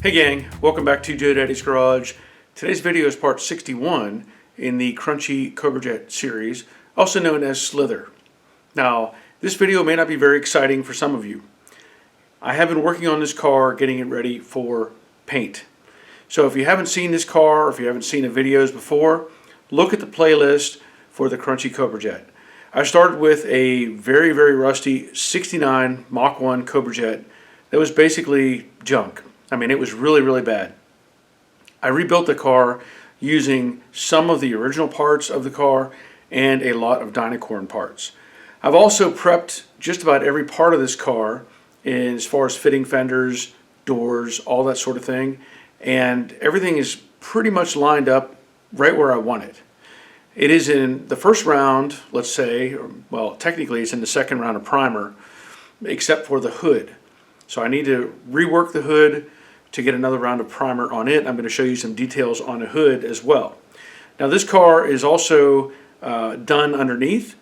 Hey gang, welcome back to Joe Daddy's Garage. Today's video is part 61 in the Crunchy Cobra Jet series, also known as Slither. Now, this video may not be very exciting for some of you. I have been working on this car, getting it ready for paint. So if you haven't seen this car, or if you haven't seen the videos before, look at the playlist for the Crunchy Cobra Jet. I started with a very rusty 69 Mach 1 Cobra Jet that was basically junk. I mean, it was really bad. I rebuilt the car using some of the original parts of the car and a lot of dynacorn parts. I've also prepped just about every part of this car as far as fitting fenders, doors, all that sort of thing, and everything is pretty much lined up right where I want it. It is in the first round, let's say, well, technically it's in the second round of primer, except for the hood. So I need to rework the hood to get another round of primer on it. I'm going to show you some details on the hood as well. Now this car is also done underneath.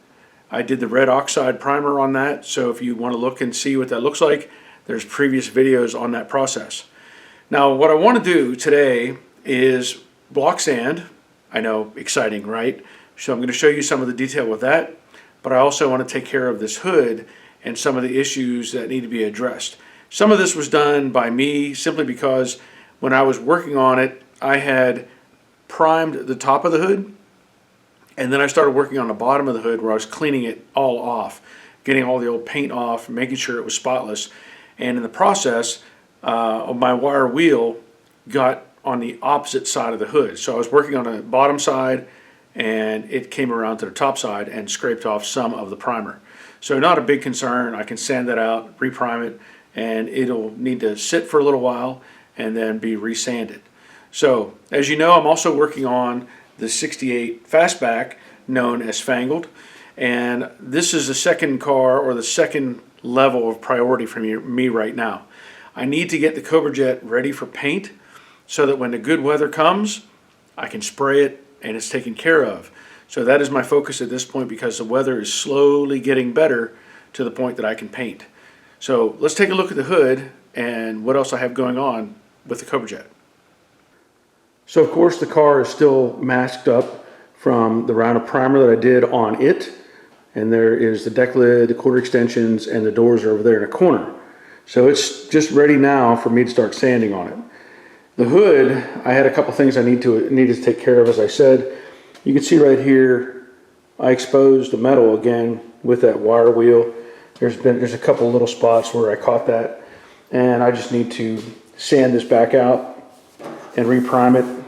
I did the red oxide primer on that, so if you want to look and see what that looks like, there's previous videos on that process. Now what I want to do today is block sand. I know, exciting, right? So I'm going to show you some of the detail with that, but I also want to take care of this hood and some of the issues that need to be addressed. Some of this was done by me simply because when I was working on it, I had primed the top of the hood, and then I started working on the bottom of the hood where I was cleaning it all off, getting all the old paint off, making sure it was spotless. And in the process, my wire wheel got on the opposite side of the hood. So I was working on the bottom side, and it came around to the top side and scraped off some of the primer. So not a big concern. I can sand that out, reprime it, and it'll need to sit for a little while and then be resanded. So as you know, I'm also working on the 68 Fastback, known as Fangled, and this is the second car, or the second level of priority for me right now. I need to get the Cobra Jet ready for paint so that when the good weather comes, I can spray it and it's taken care of. So that is my focus at this point, because the weather is slowly getting better to the point that I can paint. So let's take a look at the hood and what else I have going on with the Cobra Jet. So of course the car is still masked up from the round of primer that I did on it. And there is the deck lid, the quarter extensions, and the doors are over there in a corner. So it's just ready now for me to start sanding on it. The hood, I had a couple things I needed to take care of, as I said. You can see right here, I exposed the metal again with that wire wheel. There's a couple little spots where I caught that, and I just need to sand this back out and reprime it,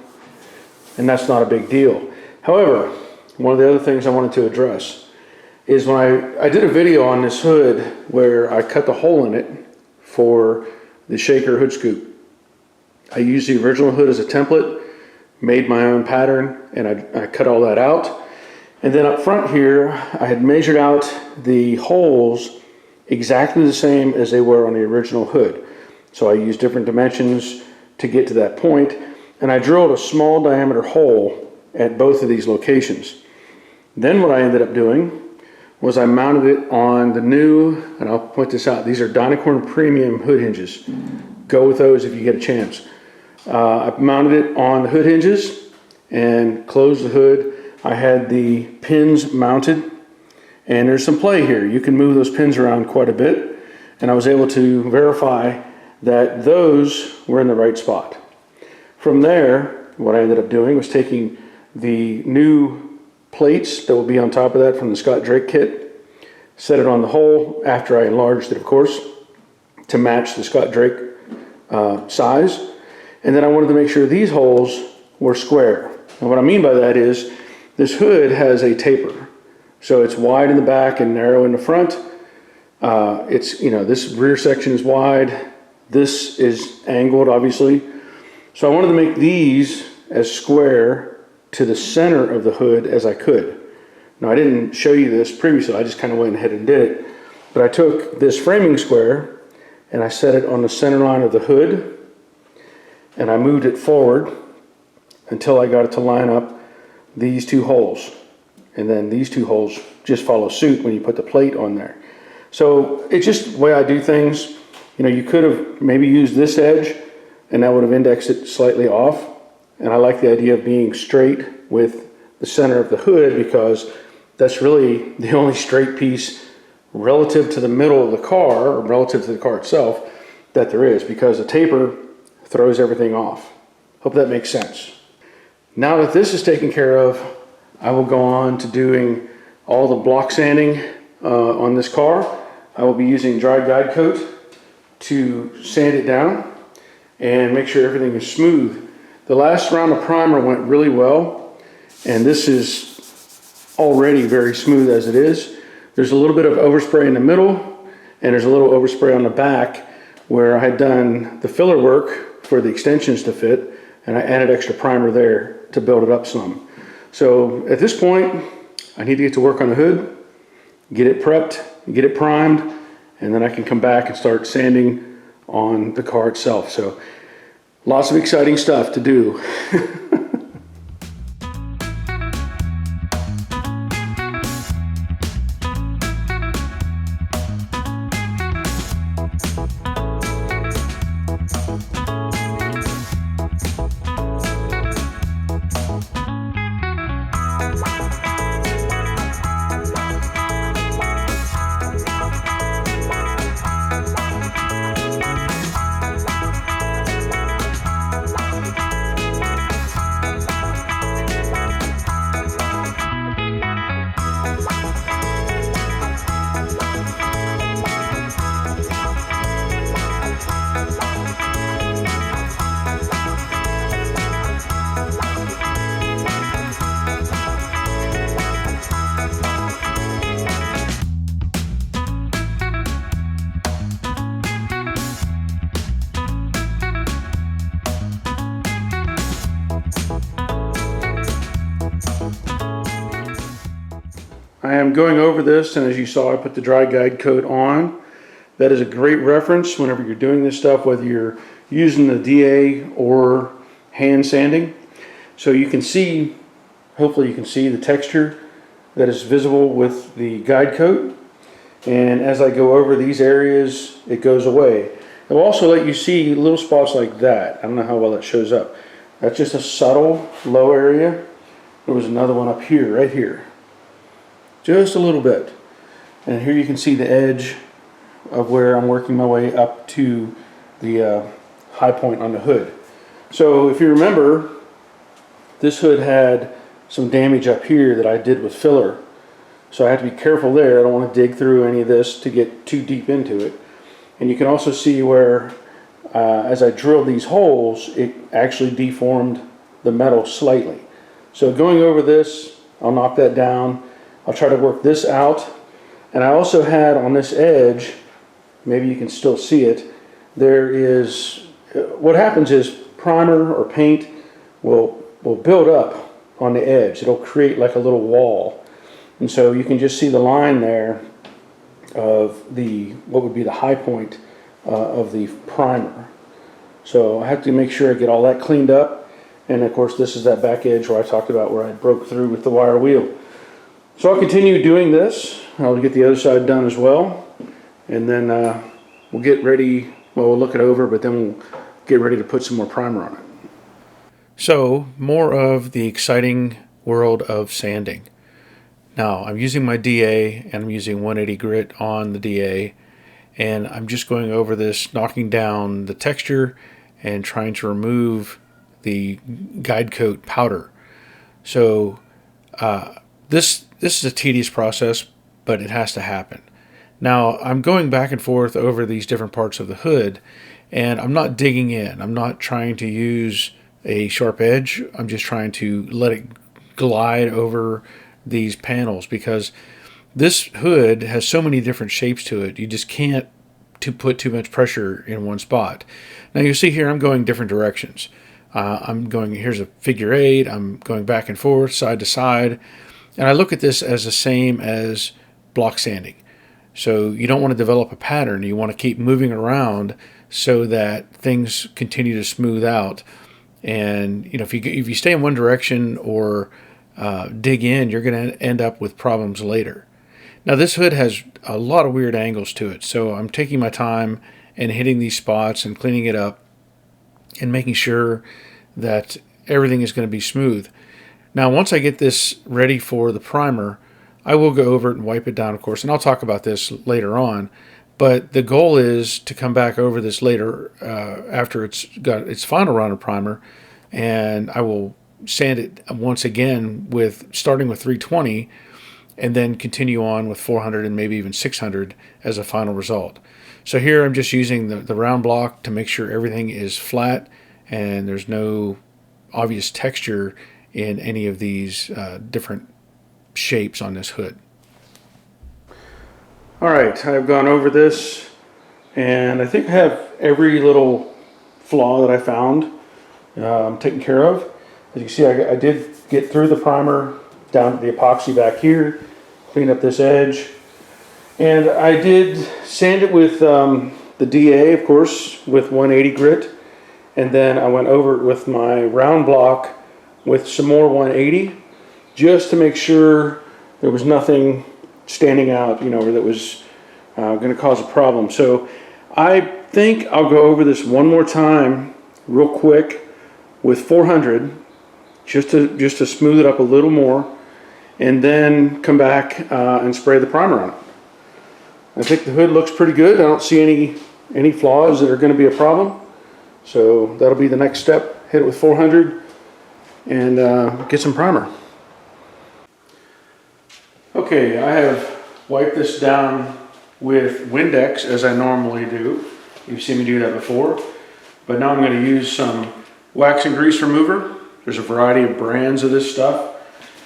and that's not a big deal. However, one of the other things I wanted to address is when I did a video on this hood where I cut the hole in it for the shaker hood scoop. I used the original hood as a template, made my own pattern, and I cut all that out. And then up front here, I had measured out the holes exactly the same as they were on the original hood. So I used different dimensions to get to that point, and I drilled a small diameter hole at both of these locations. Then what I ended up doing was I mounted it on the new, and I'll point this out, these are dynacorn premium hood hinges. Go with those if you get a chance. I mounted it on the hood hinges and closed the hood. I had the pins mounted, and there's some play here. You can move those pins around quite a bit, and I was able to verify that those were in the right spot. From there, what I ended up doing was taking the new plates that will be on top of that from the Scott Drake kit, set it on the hole after I enlarged it, of course, to match the Scott Drake size. And then I wanted to make sure these holes were square. And what I mean by that is this hood has a taper. So it's wide in the back and narrow in the front. This rear section is wide. This is angled, obviously. So I wanted to make these as square to the center of the hood as I could. Now I didn't show you this previously. I just kind of went ahead and did it. But I took this framing square and I set it on the center line of the hood, and I moved it forward until I got it to line up these two holes. And then these two holes just follow suit when you put the plate on there. So it's just the way I do things. You know, you could have maybe used this edge and that would have indexed it slightly off. And I like the idea of being straight with the center of the hood, because that's really the only straight piece relative to the middle of the car, or relative to the car itself, that there is, because the taper throws everything off. Hope that makes sense. Now that this is taken care of, I will go on to doing all the block sanding on this car. I will be using dry guide coat to sand it down and make sure everything is smooth. The last round of primer went really well, and this is already very smooth as it is. There's a little bit of overspray in the middle, and there's a little overspray on the back where I had done the filler work for the extensions to fit, and I added extra primer there to build it up some. So at this point, I need to get to work on the hood, get it prepped, get it primed, and then I can come back and start sanding on the car itself. So lots of exciting stuff to do. I am going over this, and as you saw, I put the dry guide coat on. That is a great reference whenever you're doing this stuff, whether you're using the DA or hand sanding. So you can see, hopefully you can see the texture that is visible with the guide coat. And as I go over these areas, it goes away. It will also let you see little spots like that. I don't know how well that shows up. That's just a subtle low area. There was another one up here, right here. Just a little bit. And here you can see the edge of where I'm working my way up to the high point on the hood. So if you remember, this hood had some damage up here that I did with filler. So I have to be careful there. I don't want to dig through any of this to get too deep into it. And you can also see where as I drilled these holes, it actually deformed the metal slightly. So going over this, I'll knock that down. I'll try to work this out. And I also had on this edge, maybe you can still see it, there is, what happens is primer or paint will build up on the edge. It'll create like a little wall. And so you can just see the line there of the, what would be the high point of the primer. So I have to make sure I get all that cleaned up. And of course this is that back edge where I talked about where I broke through with the wire wheel. So I'll continue doing this. I'll get the other side done as well. And then we'll get ready, well, we'll look it over, but then we'll get ready to put some more primer on it. So more of the exciting world of sanding. Now I'm using my DA and I'm using 180 grit on the DA, and I'm just going over this, knocking down the texture and trying to remove the guide coat powder. So this is a tedious process, but it has to happen. Now I'm going back and forth over these different parts of the hood, and I'm not digging in. I'm not trying to use a sharp edge. I'm just trying to let it glide over these panels, because this hood has so many different shapes to it. You just can't put too much pressure in one spot. Now you see here I'm going different directions. I'm going, here's a figure 8. I'm going back and forth, side to side. And I look at this as the same as block sanding. So you don't want to develop a pattern. You want to keep moving around so that things continue to smooth out. And you know, if you stay in one direction or dig in, you're going to end up with problems later. Now this hood has a lot of weird angles to it, so I'm taking my time and hitting these spots and cleaning it up. and making sure that everything is going to be smooth. Now, once I get this ready for the primer, I will go over it and wipe it down, of course, and I'll talk about this later on. But the goal is to come back over this later after it's got its final round of primer, and I will sand it once again starting with 320 and then continue on with 400 and maybe even 600 as a final result. So here I'm just using the round block to make sure everything is flat and there's no obvious texture in any of these different shapes on this hood. Alright, I've gone over this and I think I have every little flaw that I found taken care of. As you can see, I did get through the primer down to the epoxy back here, clean up this edge, and I did sand it with the DA, of course, with 180 grit, and then I went over it with my round block with some more 180 just to make sure there was nothing standing out, or that was going to cause a problem. So I think I'll go over this one more time real quick with 400 just to smooth it up a little more, and then come back and spray the primer on it. I think the hood looks pretty good. I don't see any flaws that are going to be a problem. So that'll be the next step. Hit it with 400 and get some primer. Okay, I have wiped this down with Windex as I normally do. You've seen me do that before. But now I'm going to use some wax and grease remover. There's a variety of brands of this stuff,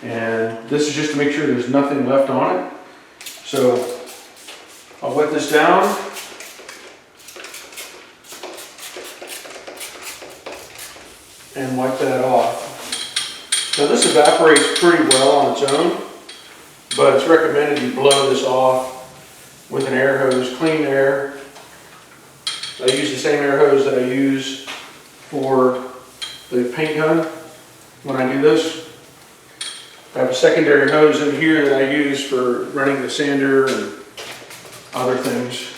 and this is just to make sure there's nothing left on it. So I'll wet this down, and wipe that off. Now this evaporates pretty well on its own, but it's recommended you blow this off with an air hose, clean air. I use the same air hose that I use for the paint gun when I do this. I have a secondary hose in here that I use for running the sander and other things.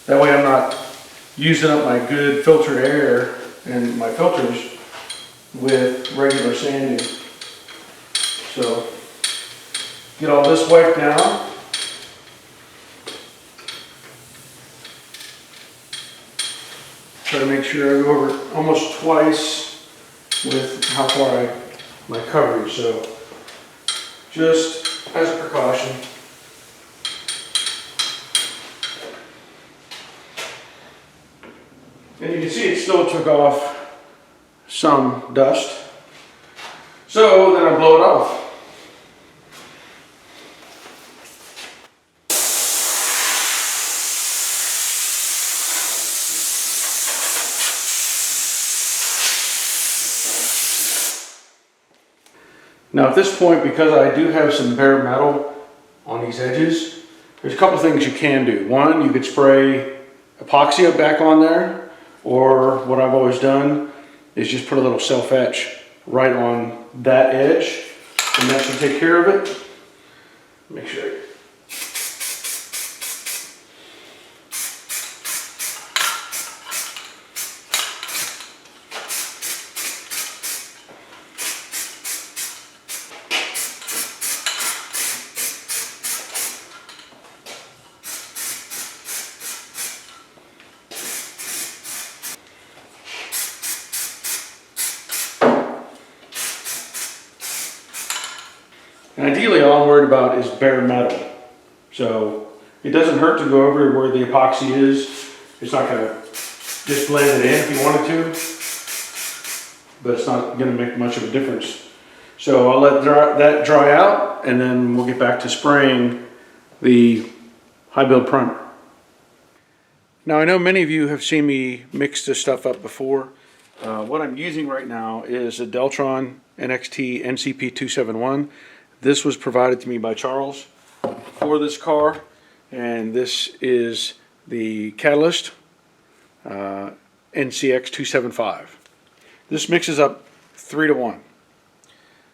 That way I'm not using up my good filtered air and my filters with regular sanding. So get all this wiped down. Try to make sure I go over it almost twice with how far my coverage. So just as a precaution. And you can see it still took off some dust. So then I blow it off. Now at this point, because I do have some bare metal on these edges, there's a couple things you can do. One, you could spray epoxy back on there, or what I've always done is just put a little self-etch right on that edge, and that should take care of it. Make sure. And ideally, all I'm worried about is bare metal. So it doesn't hurt to go over where the epoxy is. It's not going to just blend it in if you wanted to, but it's not going to make much of a difference. So I'll let that dry out, and then we'll get back to spraying the high build primer. Now I know many of you have seen me mix this stuff up before. What I'm using right now is a Deltron NXT NCP271. This was provided to me by Charles for this car, and this is the catalyst NCX275. This mixes up 3-to-1.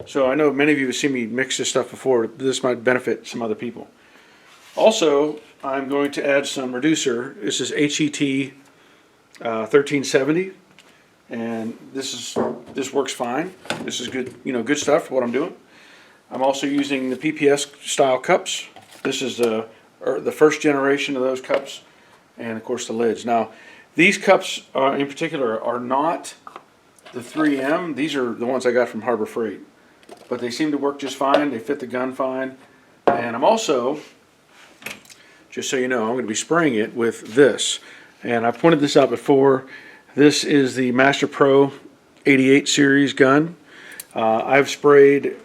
So I know many of you have seen me mix this stuff before. This might benefit some other people. Also, I'm going to add some reducer. This is HET 1370, and this works fine. This is good, good stuff for what I'm doing. I'm also using the PPS style cups. This is the first generation of those cups, and of course the lids. Now, these cups in particular are not the 3M. These are the ones I got from Harbor Freight, but they seem to work just fine. They fit the gun fine, and I'm also, just so you know, I'm going to be spraying it with this. And I've pointed this out before. This is the Master Pro 88 series gun. I've sprayed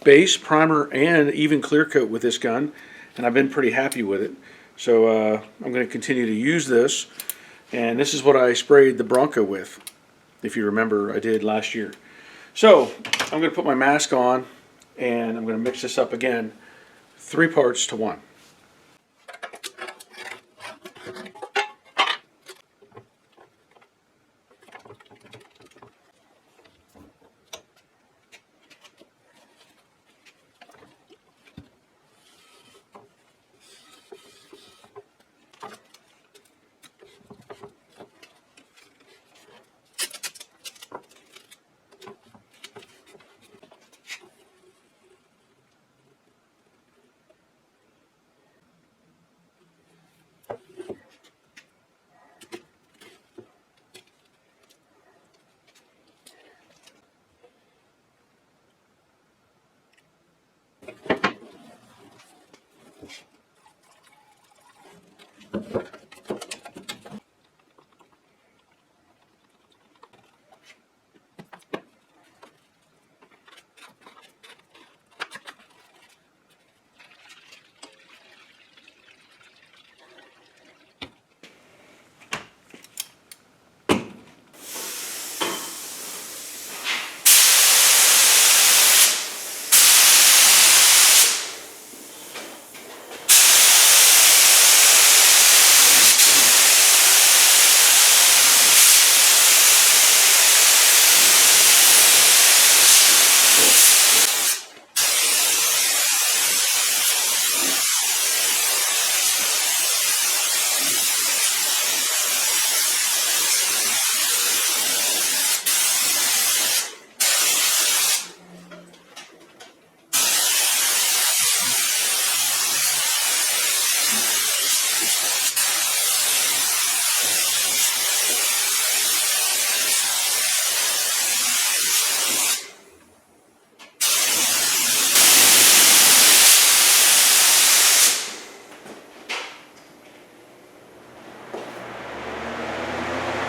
base, primer, and even clear coat with this gun, and I've been pretty happy with it. So I'm going to continue to use this. And this is what I sprayed the Bronco with, if you remember I did last year. So I'm going to put my mask on, and I'm going to mix this up again, 3 parts to 1.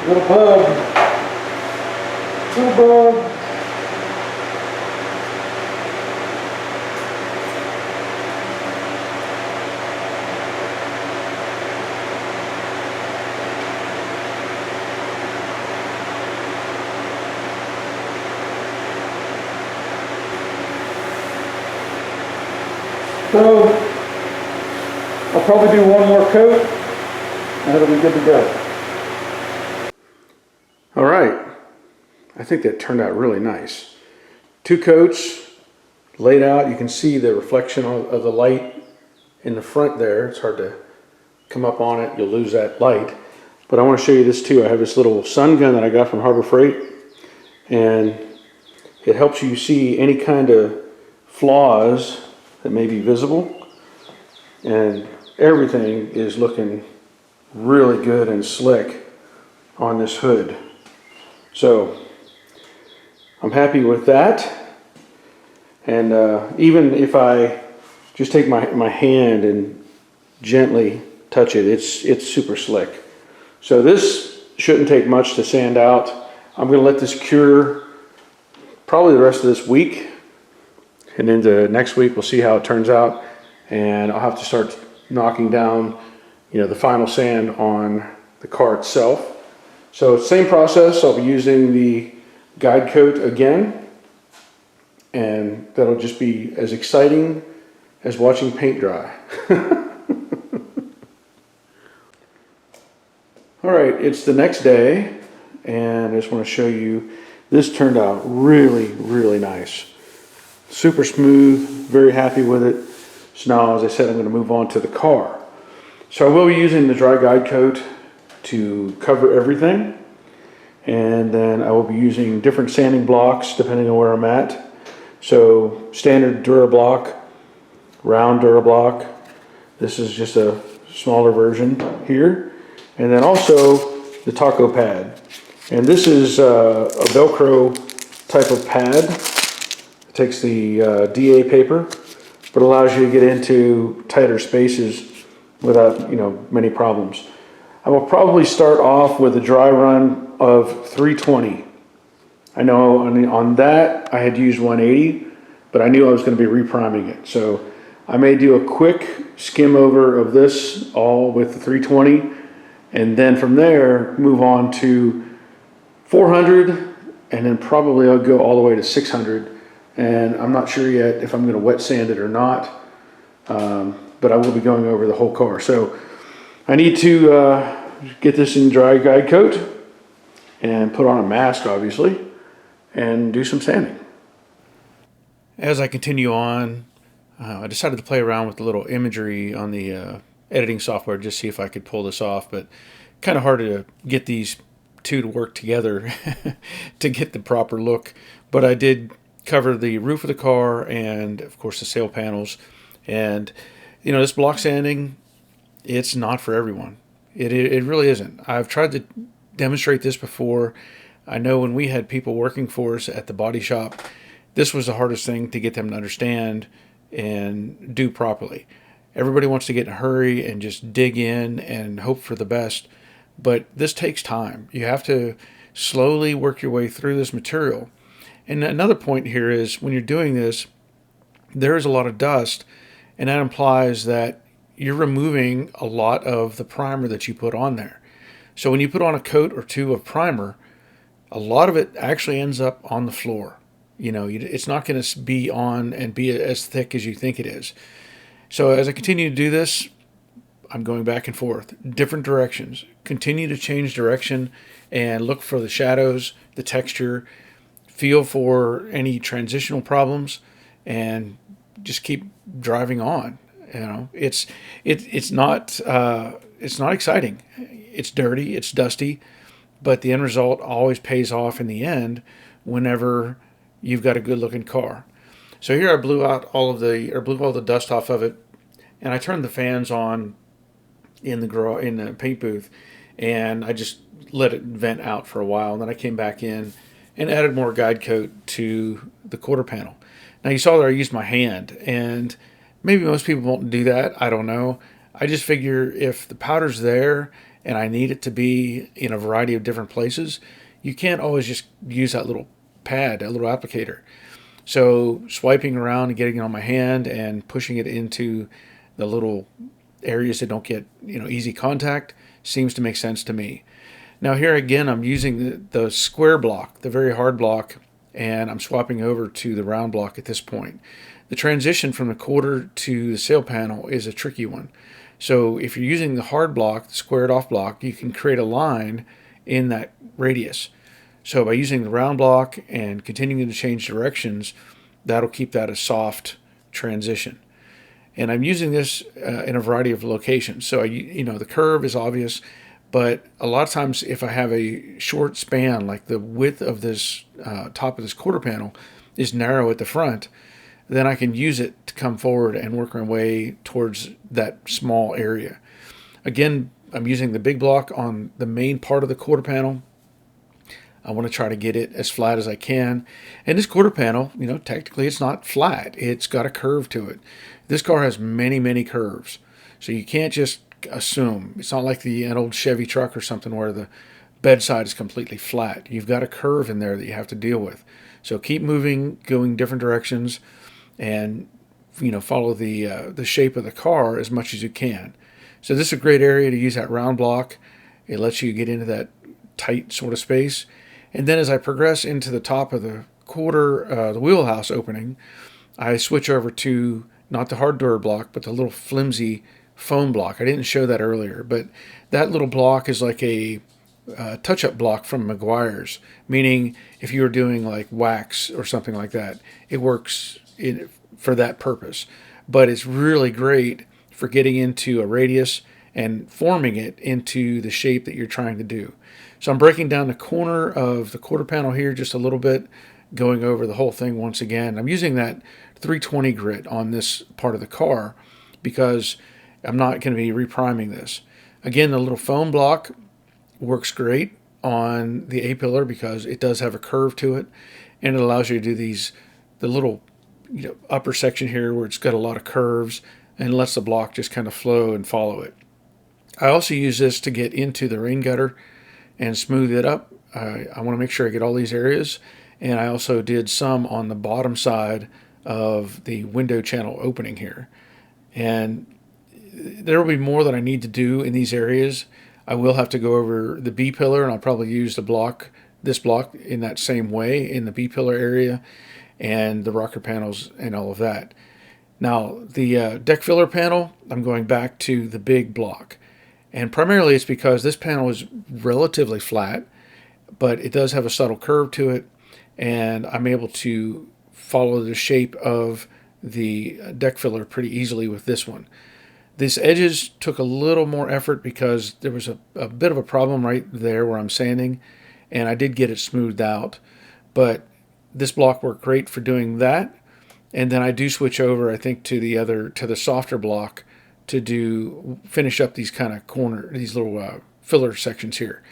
Little bug. Little bug. So I'll probably do one more coat and it'll be good to go. All right, I think that turned out really nice. 2 coats laid out. You can see the reflection of the light in the front there. It's hard to come up on it. You'll lose that light. But I want to show you this too. I have this little sun gun that I got from Harbor Freight, and it helps you see any kind of flaws that may be visible. And everything is looking really good and slick on this hood. So I'm happy with that. And even if I just take my hand and gently touch it, it's super slick. So this shouldn't take much to sand out. I'm going to let this cure probably the rest of this week, and into next week we'll see how it turns out, and I'll have to start knocking down, the final sand on the car itself. So same process. I'll be using the guide coat again, and that'll just be as exciting as watching paint dry. All right, it's the next day, and I just want to show you, this turned out really, really nice. Super smooth, very happy with it. So now, as I said, I'm going to move on to the car. So I will be using the dry guide coat to cover everything. And then I will be using different sanding blocks depending on where I'm at. So standard DuraBlock, round DuraBlock. This is just a smaller version here. And then also the taco pad. And this is a Velcro type of pad. It takes the DA paper, but allows you to get into tighter spaces without, many problems. I will probably start off with a dry run of 320. I know on that I had used 180, but I knew I was going to be repriming it. So I may do a quick skim over of this all with the 320, and then from there move on to 400, and then probably I'll go all the way to 600. And I'm not sure yet if I'm going to wet sand it or not, but I will be going over the whole car. So I need to get this in dry guide coat and put on a mask, obviously, and do some sanding. As I continue on, I decided to play around with the little imagery on the editing software, just see if I could pull this off, but kind of hard to get these two to work together to get the proper look. But I did cover the roof of the car and of course the sail panels. And this block sanding, it's not for everyone. It really isn't. I've tried to demonstrate this before. I know when we had people working for us at the body shop, this was the hardest thing to get them to understand and do properly. Everybody wants to get in a hurry and just dig in and hope for the best, but this takes time. You have to slowly work your way through this material. And another point here is when you're doing this, there is a lot of dust, and that implies that you're removing a lot of the primer that you put on there. So when you put on a coat or two of primer, a lot of it actually ends up on the floor. It's not going to be on and be as thick as you think it is. So as I continue to do this, I'm going back and forth, different directions. Continue to change direction and look for the shadows, the texture, feel for any transitional problems, and just keep driving on. It's not exciting. It's dirty, it's dusty, but the end result always pays off in the end whenever you've got a good looking car. So here I blew all the dust off of it, and I turned the fans on in the paint booth, and I just let it vent out for a while, and then I came back in and added more guide coat to the quarter panel. Now you saw that I used my hand, and maybe most people won't do that, I don't know. I just figure if the powder's there and I need it to be in a variety of different places, you can't always just use that little pad, that little applicator. So swiping around and getting it on my hand and pushing it into the little areas that don't get easy contact seems to make sense to me. Now here again, I'm using the square block, the very hard block, and I'm swapping over to the round block at this point. The transition from the quarter to the sail panel is a tricky one. So if you're using the hard block, the squared off block, you can create a line in that radius. So by using the round block and continuing to change directions, that'll keep that a soft transition. And I'm using this in a variety of locations. So the curve is obvious, but a lot of times if I have a short span, like the width of this top of this quarter panel is narrow at the front, then I can use it to come forward and work my way towards that small area. Again, I'm using the big block on the main part of the quarter panel. I want to try to get it as flat as I can. And this quarter panel, technically it's not flat. It's got a curve to it. This car has many, many curves. So you can't just assume. It's not like an old Chevy truck or something where the bedside is completely flat. You've got a curve in there that you have to deal with. So keep moving, going different directions, and follow the shape of the car as much as you can. So this is a great area to use that round block. It lets you get into that tight sort of space. And then as I progress into the top of the the wheelhouse opening, I switch over to not the hard door block, but the little flimsy foam block. I didn't show that earlier, but that little block is like a touch-up block from Meguiar's, meaning if you were doing like wax or something like that, it works for that purpose. But it's really great for getting into a radius and forming it into the shape that you're trying to do. So I'm breaking down the corner of the quarter panel here just a little bit, going over the whole thing once again. I'm using that 320 grit on this part of the car because I'm not going to be repriming this. Again, the little foam block works great on the A-pillar because it does have a curve to it, and it allows you to do the little upper section here where it's got a lot of curves and lets the block just kind of flow and follow it. I also use this to get into the rain gutter and smooth it up. I want to make sure I get all these areas, and I also did some on the bottom side of the window channel opening here. And there will be more that I need to do in these areas. I will have to go over the B-pillar, and I'll probably use this block in that same way in the B-pillar area, and the rocker panels and all of that. Now, the deck filler panel, I'm going back to the big block. And primarily it's because this panel is relatively flat, but it does have a subtle curve to it, and I'm able to follow the shape of the deck filler pretty easily with this one. These edges took a little more effort because there was a bit of a problem right there where I'm sanding, and I did get it smoothed out, but this block worked great for doing that. And then I do switch over, I think, to the softer block to finish up these kind of these little filler sections here.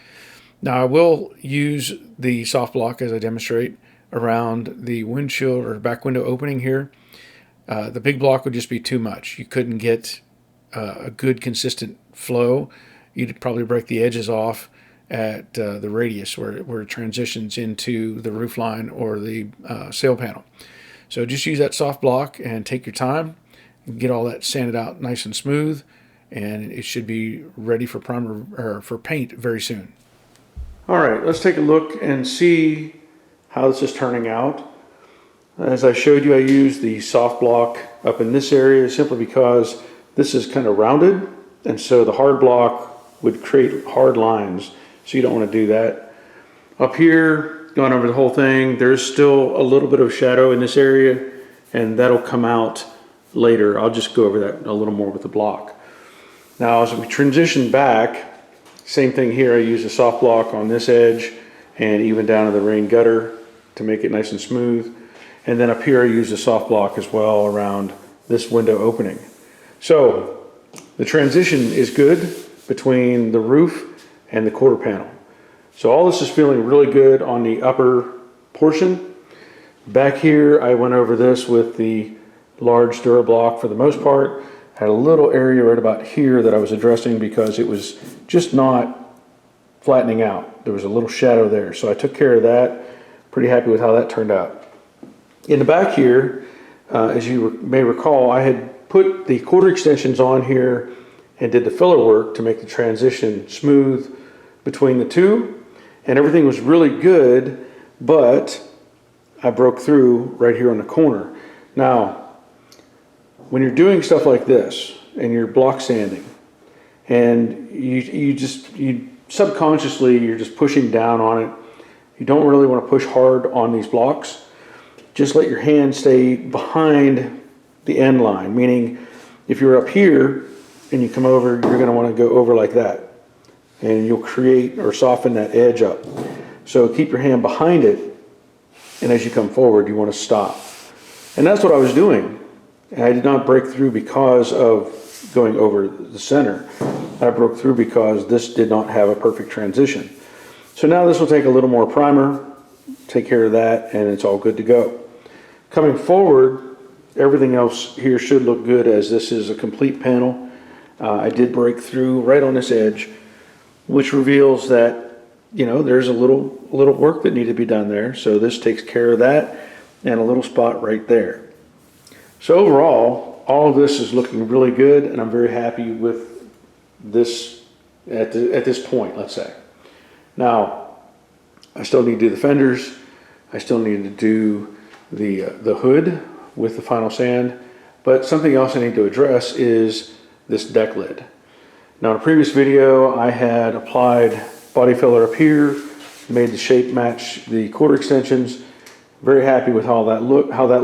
Now I will use the soft block as I demonstrate around the windshield or back window opening here. The big block would just be too much. You couldn't get a good consistent flow. You'd probably break the edges off at the radius where it transitions into the roof line or the sail panel. So just use that soft block and take your time and get all that sanded out nice and smooth, and it should be ready for primer or for paint very soon. All right, let's take a look and see how this is turning out. As I showed you, I used the soft block up in this area simply because this is kind of rounded, and so the hard block would create hard lines, so you don't want to do that. Up here, going over the whole thing, there's still a little bit of shadow in this area, and that'll come out later. I'll just go over that a little more with the block. Now, as we transition back, same thing here. I use a soft block on this edge and even down to the rain gutter to make it nice and smooth. And then up here, I use a soft block as well around this window opening. So the transition is good between the roof and the quarter panel. So all this is feeling really good on the upper portion. Back here, I went over this with the large DuraBlock for the most part. Had a little area right about here that I was addressing because it was just not flattening out. There was a little shadow there, so I took care of that. Pretty happy with how that turned out. In the back here, as you may recall, I had put the quarter extensions on here and did the filler work to make the transition smooth between the two, and everything was really good, but I broke through right here on the corner. Now, when you're doing stuff like this and you're block sanding, and you subconsciously you're just pushing down on it, you don't really want to push hard on these blocks. Just let your hand stay behind the end line, meaning if you're up here and you come over, you're going to want to go over like that, and you'll create or soften that edge up. So keep your hand behind it, and as you come forward, you want to stop. And that's what I was doing. And I did not break through because of going over the center. I broke through because this did not have a perfect transition. So now this will take a little more primer, take care of that, and it's all good to go. Coming forward, everything else here should look good as this is a complete panel. I did break through right on this edge, which reveals that, there's a little work that needed to be done there. So this takes care of that, and a little spot right there. So overall, all of this is looking really good, and I'm very happy with this at this point, let's say. Now, I still need to do the fenders. I still need to do the hood with the final sand. But something else I need to address is this deck lid. Now, in a previous video, I had applied body filler up here, made the shape match the quarter extensions. Very happy with how that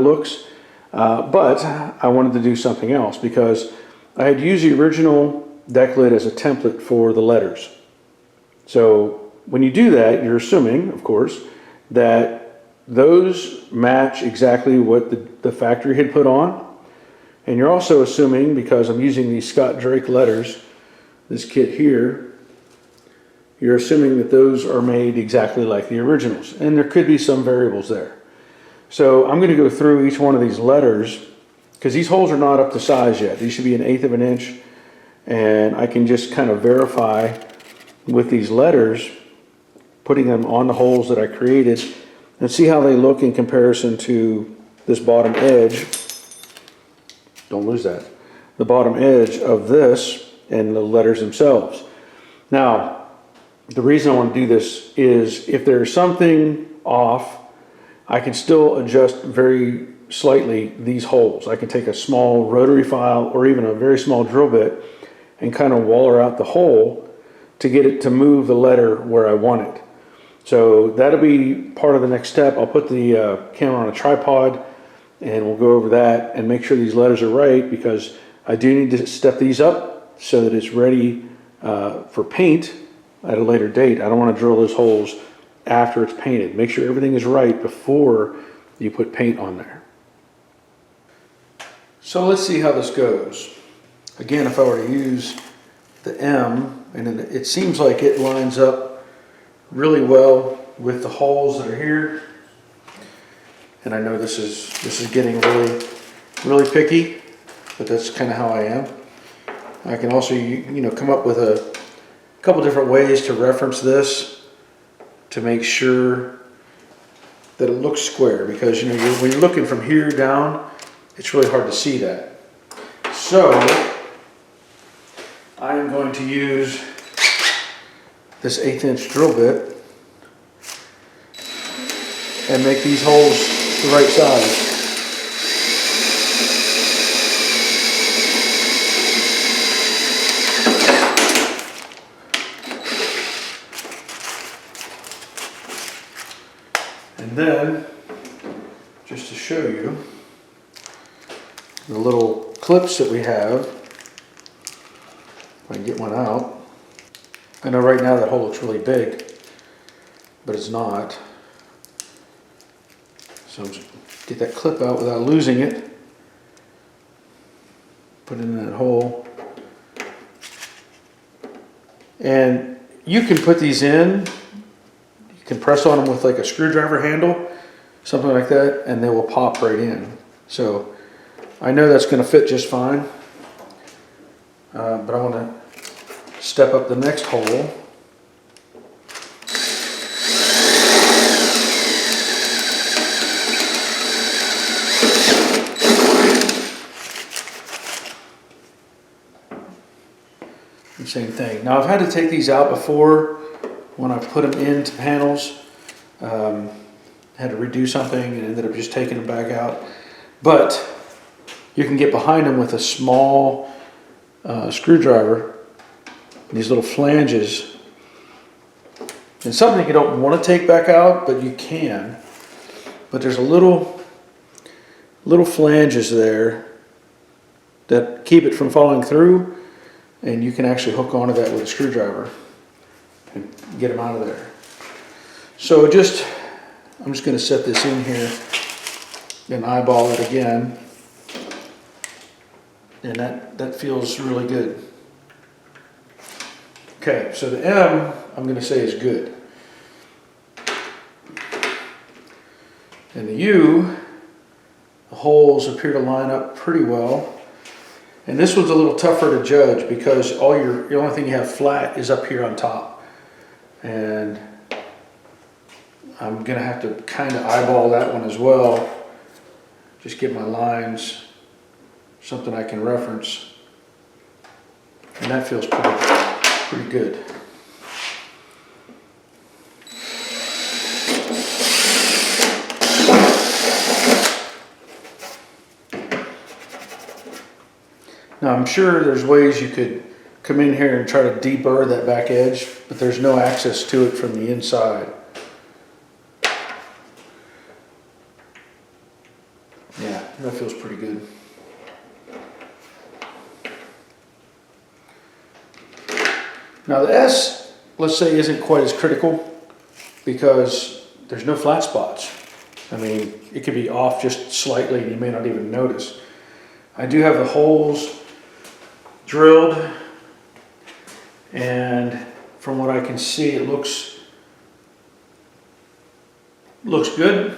looks. But I wanted to do something else because I had used the original decklid as a template for the letters. So when you do that, you're assuming, of course, that those match exactly what the factory had put on. And you're also assuming, because I'm using these Scott Drake letters, this kit here, you're assuming that those are made exactly like the originals. And there could be some variables there. So I'm going to go through each one of these letters, because these holes are not up to size yet. These should be 1/8 of an inch. And I can just kind of verify with these letters, putting them on the holes that I created, and see how they look in comparison to this bottom edge. Don't lose that. The bottom edge of this and the letters themselves. Now, the reason I want to do this is if there's something off, I can still adjust very slightly these holes. I can take a small rotary file or even a very small drill bit and kind of waller out the hole to get it to move the letter where I want it. So that'll be part of the next step. I'll put the camera on a tripod and we'll go over that and make sure these letters are right, because I do need to step these up so that it's ready for paint at a later date. I don't want to drill those holes after it's painted. Make sure everything is right before you put paint on there. So let's see how this goes. Again, if I were to use the M, and it seems like it lines up really well with the holes that are here. And I know this is getting really picky, but that's kind of how I am. I can also come up with a couple different ways to reference this to make sure that it looks square, because when you're looking from here down, it's really hard to see that. So I am going to use this 1/8 inch drill bit and make these holes the right size. And then, just to show you the little clips that we have, if I can get one out. I know right now that hole looks really big, but it's not. So just get that clip out without losing it. Put it in that hole. And you can put these in. You can press on them with like a screwdriver handle, something like that, and they will pop right in. So I know that's going to fit just fine. But I want to step up the next hole. And same thing. Now I've had to take these out before when I put them into panels. Had to redo something and ended up just taking them back out. But you can get behind them with a small screwdriver, these little flanges. And something you don't want to take back out, but you can. But there's a little flanges there that keep it from falling through, and you can actually hook onto that with a screwdriver and get them out of there. So I'm just going to set this in here and eyeball it again. And that feels really good. Okay, so the M, I'm going to say is good. And the U, the holes appear to line up pretty well. And this one's a little tougher to judge because the only thing you have flat is up here on top. And I'm going to have to kind of eyeball that one as well. Just get my lines, something I can reference. And that feels pretty good. Now I'm sure there's ways you could come in here and try to deburr that back edge, but there's no access to it from the inside. Yeah, that feels pretty good. Now the S, let's say, isn't quite as critical because there's no flat spots. I mean, it could be off just slightly and you may not even notice. I do have the holes drilled, and from what I can see, it looks good.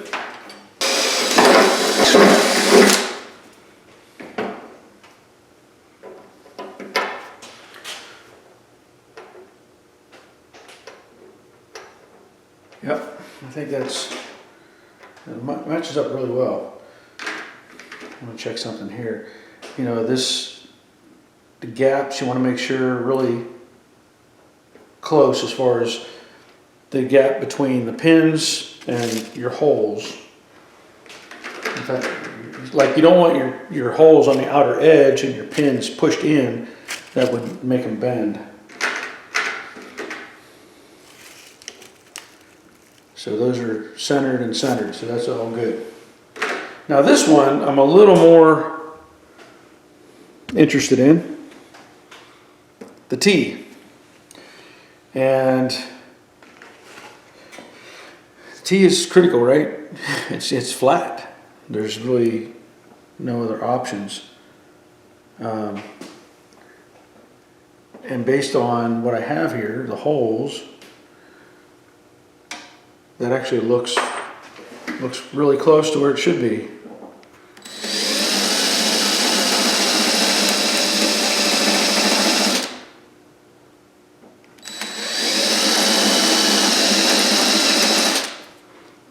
Yep, I think it matches up really well. I'm gonna check something here. You know, the gaps, you want to make sure really close as far as the gap between the pins and your holes. In fact, like, you don't want your holes on the outer edge and your pins pushed in. That would make them bend. So those are centered and centered, so that's all good. Now this one I'm a little more interested in, the T. And the T is critical, right? It's flat. There's really no other options. And based on what I have here, the holes, that actually looks really close to where it should be.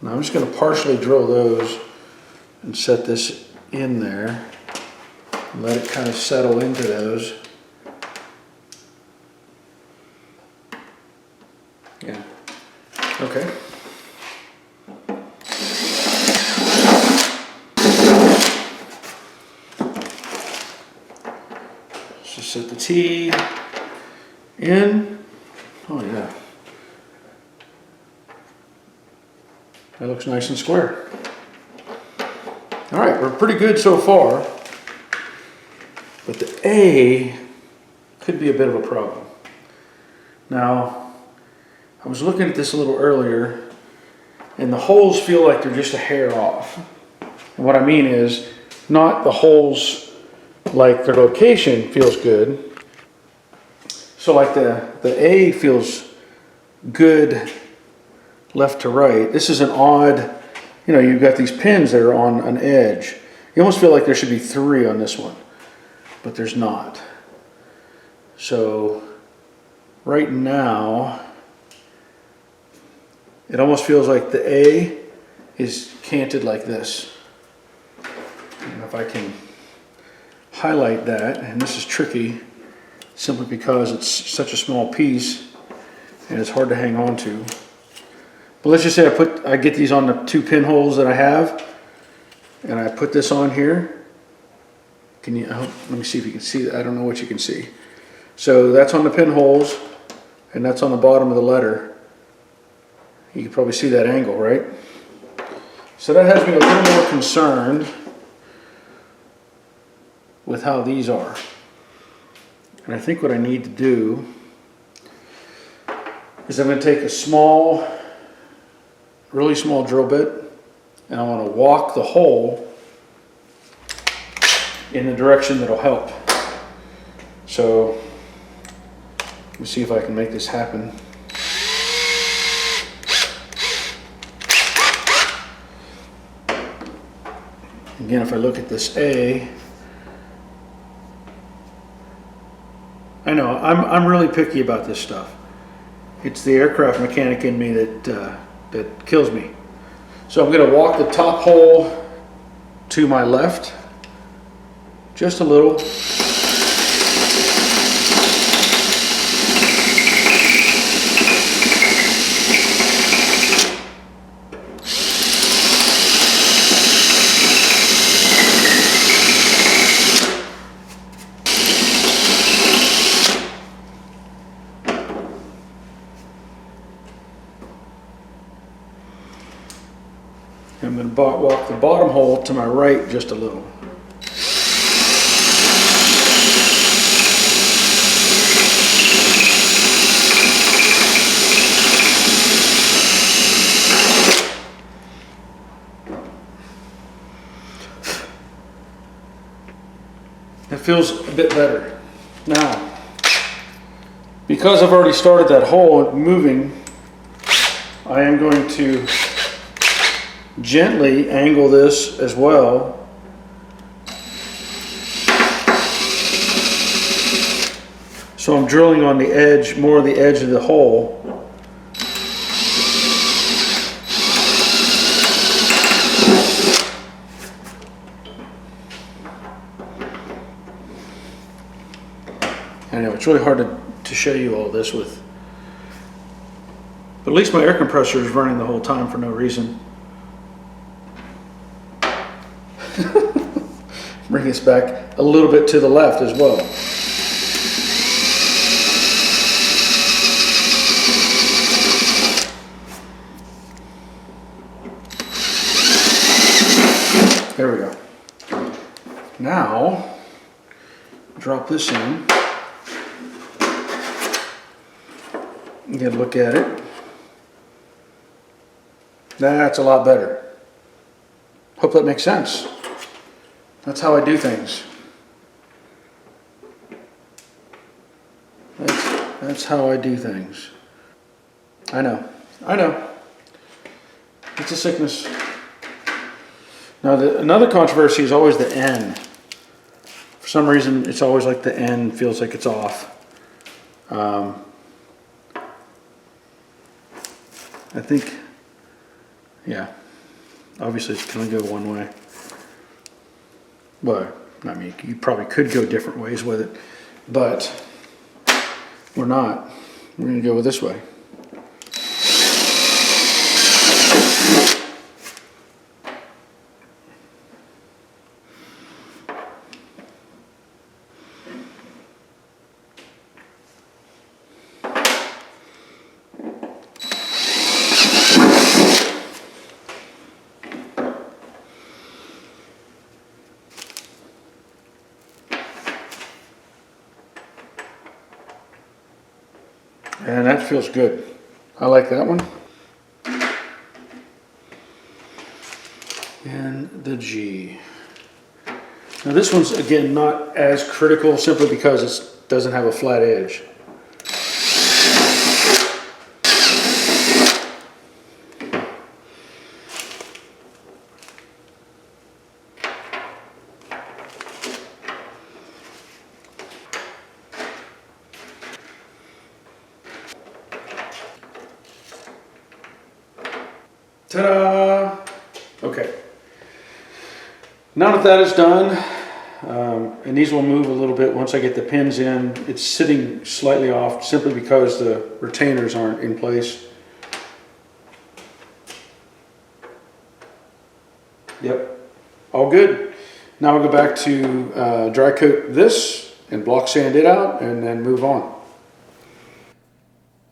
Now I'm just going to partially drill those and set this in there and let it kind of settle into those. Yeah. Okay. Just set the T in. Oh yeah. That looks nice and square. All right, we're pretty good so far. But the A could be a bit of a problem. Now, I was looking at this a little earlier, and the holes feel like they're just a hair off. And what I mean is, not the holes like their location feels good. So like the A feels good left to right. This is an odd, you know, you've got these pins that are on an edge. You almost feel like there should be 3 on this one, but there's not. So right now, it almost feels like the A is canted like this. And if I can highlight that, and this is tricky simply because it's such a small piece and it's hard to hang on to. But let's just say I get these on the 2 pinholes that I have, and I put this on here. Can you? Let me see if you can see that. I don't know what you can see. So that's on the pinholes, and that's on the bottom of the letter. You can probably see that angle, right? So that has me a little more concerned with how these are. And I think what I need to do is I'm going to take a small, really small drill bit, and I want to walk the hole in the direction that'll help. So let me see if I can make this happen. Again, if I look at this A, I know I'm really picky about this stuff. It's the aircraft mechanic in me that kills me. So I'm going to walk the top hole to my left, just a little. I'm going to walk the bottom hole to my right just a little. It feels a bit better. Now, because I've already started that hole moving, I am going to gently angle this as well. So I'm drilling on the edge, more of the edge of the hole. I know it's really hard to show you all this with, but at least my air compressor is running the whole time for no reason. Bring this back a little bit to the left as well. There we go. Now, drop this in. Get a look at it. That's a lot better. Hope that makes sense. That's how I do things. That's how I do things. I know. It's a sickness. Now, another controversy is always the N. For some reason, it's always like the N feels like it's off. I think, yeah, obviously it's going to go one way. But, I mean, you probably could go different ways with it, but we're not. We're going to go with this way. And that feels good. I like that one. And the G. Now this one's, again, not as critical simply because it doesn't have a flat edge. Ta-da! Okay. Now that is done, and these will move a little bit once I get the pins in. It's sitting slightly off simply because the retainers aren't in place. Yep, all good. Now I'll go back to dry coat this and block sand it out and then move on.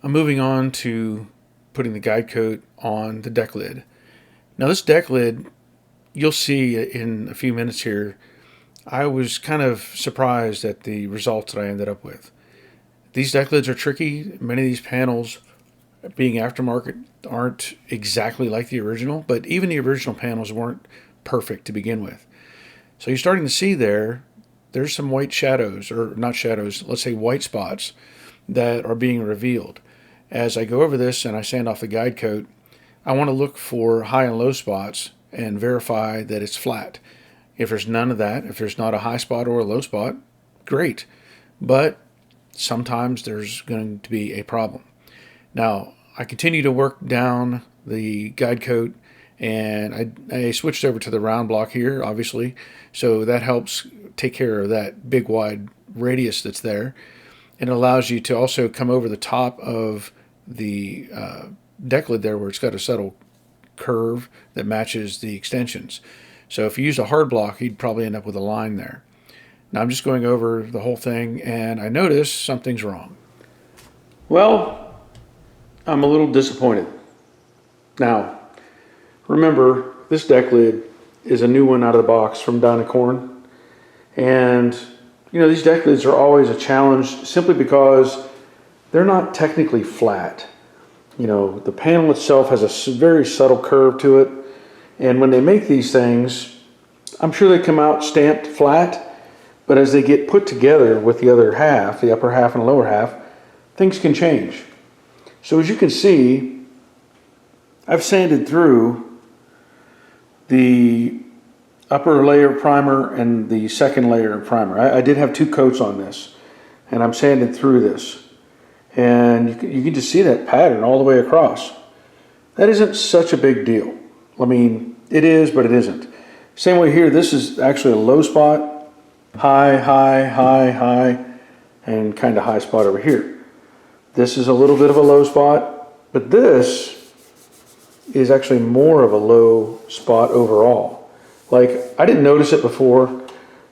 I'm moving on to putting the guide coat on the deck lid. Now this deck lid, you'll see in a few minutes here, I was kind of surprised at the results that I ended up with. These deck lids are tricky. Many of these panels, being aftermarket, aren't exactly like the original, but even the original panels weren't perfect to begin with. So you're starting to see there's some white shadows, or not shadows, let's say white spots that are being revealed. As I go over this and I sand off the guide coat, I want to look for high and low spots and verify that it's flat. If there's none of that, if there's not a high spot or a low spot, great. But sometimes there's going to be a problem. Now, I continue to work down the guide coat, and I switched over to the round block here, obviously, so that helps take care of that big wide radius that's there. And it allows you to also come over the top of the deck lid there where it's got a subtle curve that matches the extensions. So if you use a hard block, you'd probably end up with a line there. Now I'm just going over the whole thing and I notice something's wrong. Well, I'm a little disappointed. Now, remember, this deck lid is a new one out of the box from dynacorn. And, you know, these deck lids are always a challenge simply because they're not technically flat. You know, the panel itself has a very subtle curve to it. And when they make these things, I'm sure they come out stamped flat, But as they get put together with the other half, the upper half and lower half, things can change. So as you can see, I've sanded through the upper layer of primer and the second layer of primer. I did have 2 coats on this, and I'm sanding through this. And you can just see that pattern all the way across. That isn't such a big deal. I mean, it is, but it isn't. Same way here, this is actually a low spot, high, high, high, high, and kind of high spot over here. This is a little bit of a low spot, but this is actually more of a low spot overall. Like, I didn't notice it before.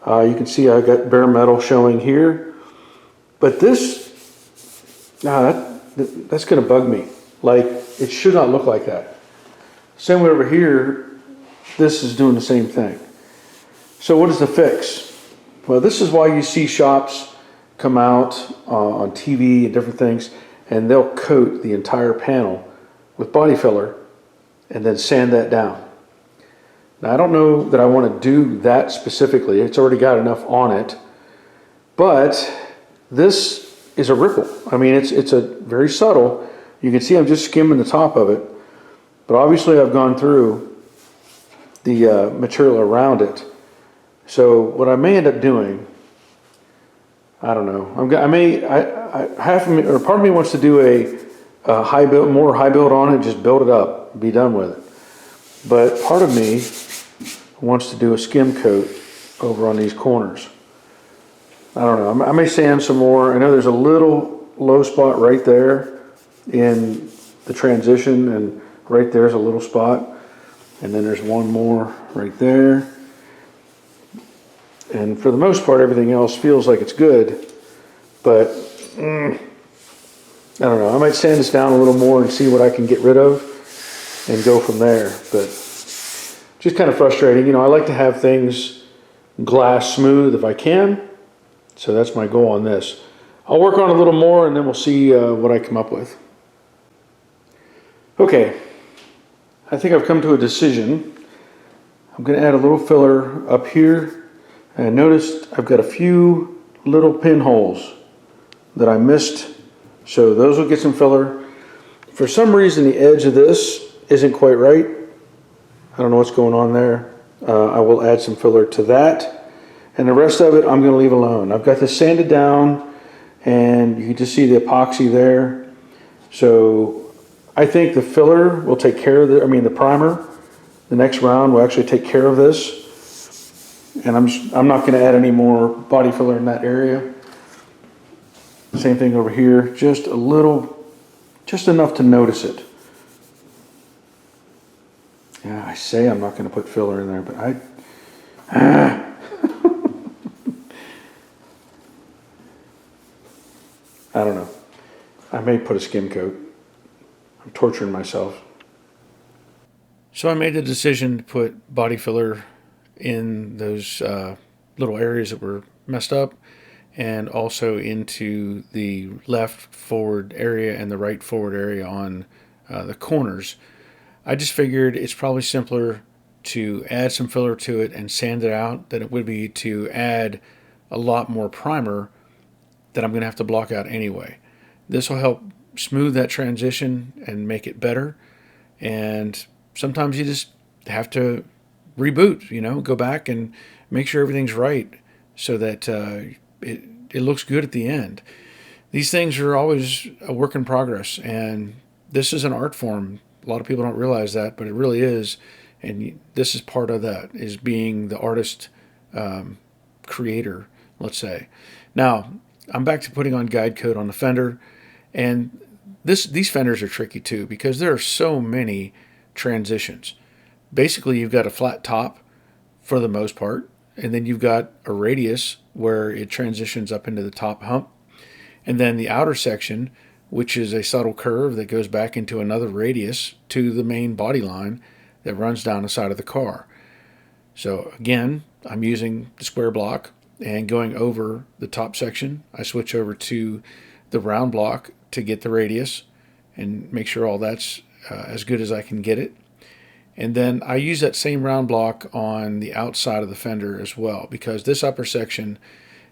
You can see I got bare metal showing here, but this, that's gonna bug me. Like, it should not look like that. Same way over here, this is doing the same thing. So what is the fix? Well, this is why you see shops come out on TV and different things, and they'll coat the entire panel with body filler and then sand that down. Now, I don't know that I want to do that specifically. It's already got enough on it, but this is a ripple. I mean, it's a very subtle. You can see I'm just skimming the top of it, but obviously I've gone through the material around it. So what I may end up doing, I don't know. Half of me, or part of me wants to do a high build, more high build on it, just build it up, be done with it. But part of me wants to do a skim coat over on these corners. I don't know. I may sand some more. I know there's a little low spot right there in the transition, and right there's a little spot, and then there's one more right there. And for the most part, everything else feels like it's good, but I don't know. I might sand this down a little more and see what I can get rid of and go from there. But just kind of frustrating. You know, I like to have things glass smooth if I can. So that's my goal on this. I'll work on it a little more, and then we'll see what I come up with. Okay, I think I've come to a decision. I'm going to add a little filler up here. And noticed I've got a few little pinholes that I missed, so those will get some filler. For some reason the edge of this isn't quite right. I don't know what's going on there. I will add some filler to that, and the rest of it I'm going to leave alone. I've got this sanded down, and you can just see the epoxy there. So I think the filler will take care of the primer. The next round will actually take care of this. And I'm not going to add any more body filler in that area. Same thing over here, just a little, just enough to notice it. Yeah, I say I'm not going to put filler in there, but I don't know. I may put a skim coat. I'm torturing myself. So I made the decision to put body filler in those little areas that were messed up, and also into the left forward area and the right forward area on the corners. I just figured it's probably simpler to add some filler to it and sand it out than it would be to add a lot more primer that I'm going to have to block out anyway. This will help smooth that transition and make it better. And sometimes you just have to reboot, you know, go back and make sure everything's right so that it looks good at the end. These things are always a work in progress, and this is an art form. A lot of people don't realize that, but it really is, and this is part of that, is being the artist creator, let's say. Now, I'm back to putting on guide coat on the fender, and these fenders are tricky too because there are so many transitions. Basically, you've got a flat top for the most part, and then you've got a radius where it transitions up into the top hump, and then the outer section, which is a subtle curve that goes back into another radius to the main body line that runs down the side of the car. So again, I'm using the square block and going over the top section. I switch over to the round block to get the radius and make sure all that's as good as I can get it. And then I use that same round block on the outside of the fender as well, because this upper section,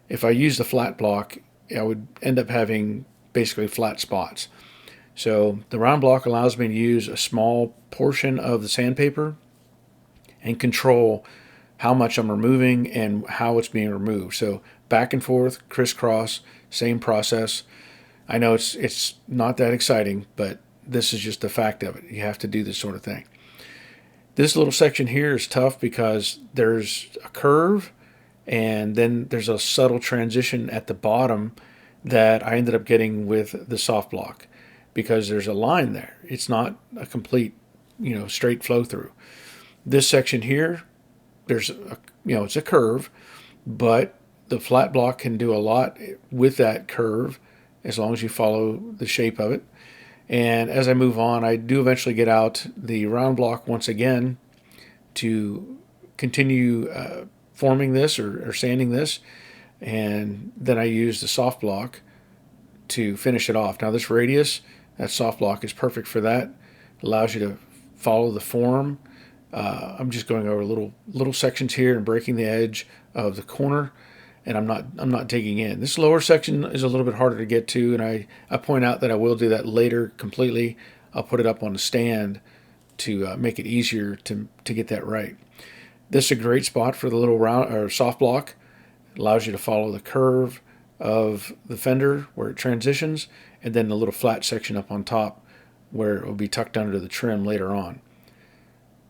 if I use the flat block, I would end up having basically flat spots. So the round block allows me to use a small portion of the sandpaper and control how much I'm removing and how it's being removed. So back and forth, crisscross, same process. I know it's not that exciting, but this is just the fact of it. You have to do this sort of thing. This little section here is tough because there's a curve and then there's a subtle transition at the bottom that I ended up getting with the soft block, because there's a line there. It's not a complete, straight flow through. This section here, there's it's a curve, but the flat block can do a lot with that curve as long as you follow the shape of it. And as I move on, I do eventually get out the round block once again to continue forming this or sanding this, and then I use the soft block to finish it off. Now this radius, that soft block is perfect for that. It allows you to follow the form. I'm just going over little sections here and breaking the edge of the corner, and I'm not digging in. This lower section is a little bit harder to get to, and I point out that I will do that later completely. I'll put it up on the stand to make it easier to get that right. This is a great spot for the little round or soft block. It allows you to follow the curve of the fender where it transitions, and then the little flat section up on top where it will be tucked under the trim later on.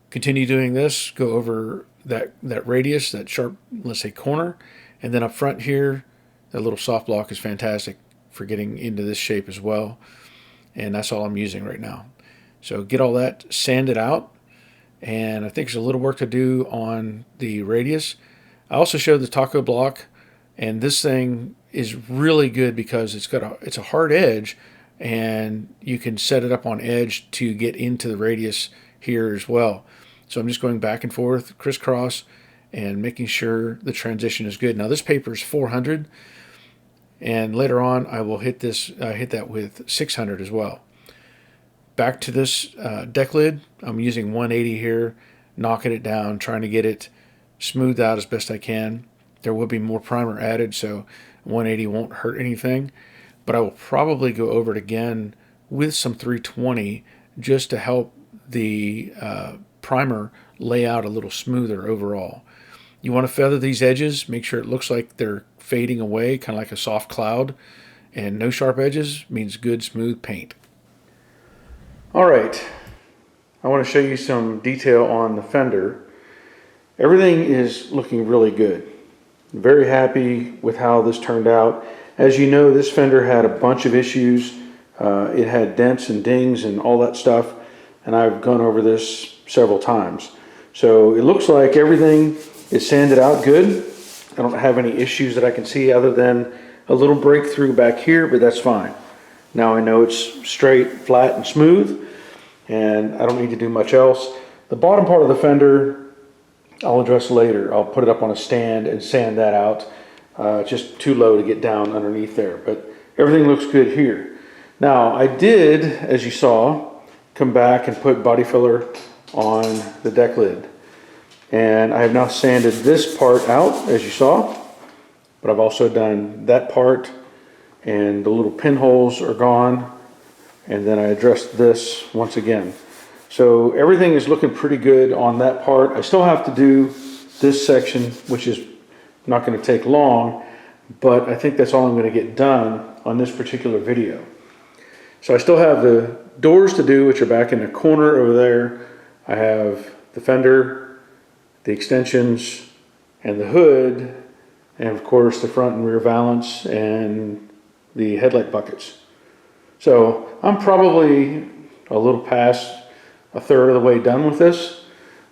Continue doing this, go over that radius, that sharp, let's say, corner, and then up front here, that little soft block is fantastic for getting into this shape as well, and that's all I'm using right now. So get all that sanded out, and I think there's a little work to do on the radius. I also showed the taco block, and this thing is really good because it's a hard edge, and you can set it up on edge to get into the radius here as well. So I'm just going back and forth, crisscross, and making sure the transition is good. Now this paper is 400, and later on I will hit that with 600 as well. Back to this deck lid, I'm using 180 here, knocking it down, trying to get it smoothed out as best I can. There will be more primer added, so 180 won't hurt anything, but I will probably go over it again with some 320 just to help the primer lay out a little smoother overall. You want to feather these edges, make sure it looks like they're fading away, kind of like a soft cloud, and no sharp edges means good smooth paint. Alright, I want to show you some detail on the fender. Everything is looking really good. I'm very happy with how this turned out. As you know, this fender had a bunch of issues. It had dents and dings and all that stuff, and I've gone over this several times. So it looks like everything is sanded out good. I don't have any issues that I can see other than a little breakthrough back here, but that's fine. Now I know it's straight, flat, and smooth, and I don't need to do much else. The bottom part of the fender I'll address later. I'll put it up on a stand and sand that out. Just too low to get down underneath there, but everything looks good here. Now I did, as you saw, come back and put body filler on the deck lid, and I have now sanded this part out, as you saw, but I've also done that part, and the little pinholes are gone, and then I addressed this once again. So everything is looking pretty good on that part. I still have to do this section, which is not going to take long, but I think that's all I'm going to get done on this particular video. So I still have the doors to do, which are back in the corner over there. I have the fender, the extensions, and the hood, and of course the front and rear valance and the headlight buckets. So I'm probably a little past a third of the way done with this,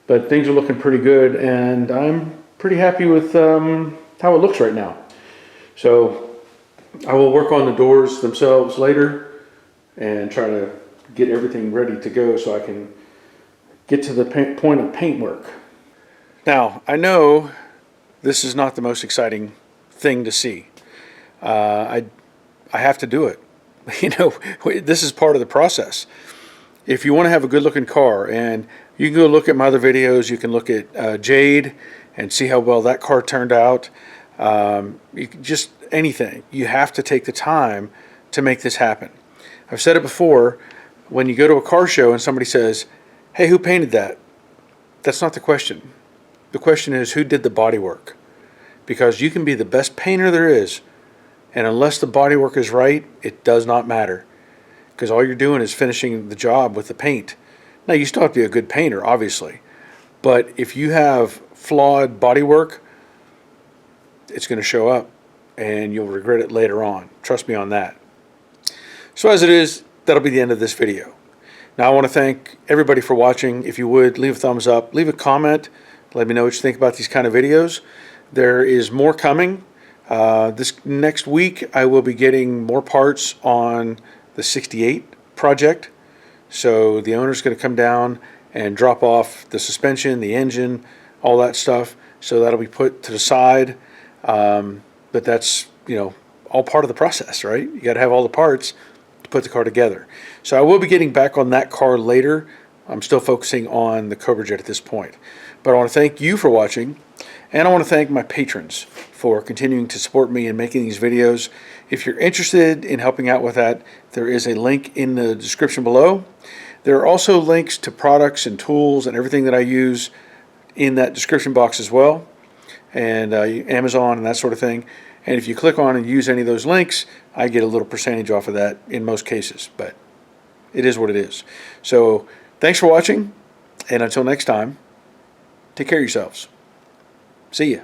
but things are looking pretty good, and I'm pretty happy with how it looks right now. So I will work on the doors themselves later and try to get everything ready to go so I can get to the point of paint work. Now, I know this is not the most exciting thing to see. I have to do it. You know, this is part of the process. If you want to have a good looking car and You can go look at my other videos. You can look at Jade and see how well that car turned out. You can just anything. You have to take the time to make this happen. I've said it before, when you go to a car show and somebody says, hey, who painted that? That's not the question. The question is, who did the body work? Because you can be the best painter there is, and unless the body work is right, it does not matter. Because all you're doing is finishing the job with the paint. Now, you still have to be a good painter, obviously. But if you have flawed body work, it's going to show up, and you'll regret it later on. Trust me on that. So as it is, that'll be the end of this video. Now I want to thank everybody for watching. If you would, leave a thumbs up, leave a comment, let me know what you think about these kind of videos. There is more coming. This next week I will be getting more parts on the 68 project. So the owner's going to come down and drop off the suspension, the engine, all that stuff. So that'll be put to the side. But that's, all part of the process, right? You got to have all the parts to put the car together. So I will be getting back on that car later. I'm still focusing on the Cobra Jet at this point. But I want to thank you for watching, and I want to thank my patrons for continuing to support me and making these videos. If you're interested in helping out with that, there is a link in the description below. There are also links to products and tools and everything that I use in that description box as well, and Amazon and that sort of thing. And if you click on and use any of those links, I get a little percentage off of that in most cases, but it is what it is. So thanks for watching, and until next time, take care of yourselves. See ya.